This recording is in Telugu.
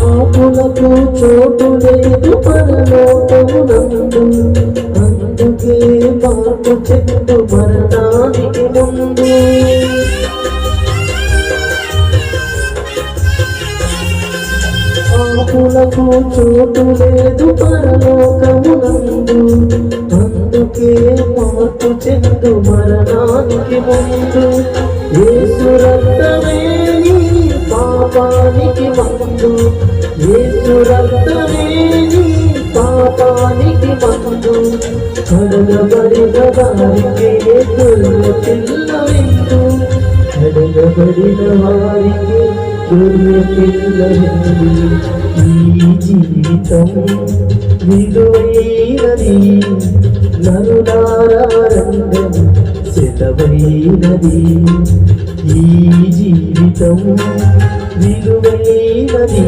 పాపులకు చోటు లేదు పరలోకమునందు, అందుకే మార్పు చెందు మరణానికి ముందు. పాపులకు చోటు లేదు పరలోకమునందు, అందుకే మార్పు చెందు మరణానికి ముందు. యేసు రక్తమే నీ పాపానికి మందు, యేసు రక్తమే నీ పాపానికి మందు. కడగబడిన వారికే గొర్రె పిల్ల విందు, కడగబడిన వారికే గొర్రె పిల్ల విందు. ఈ జీవితం విలువైనది, నరులారా రండి సెలవైనది. ఈ జీవితం విలువైనది.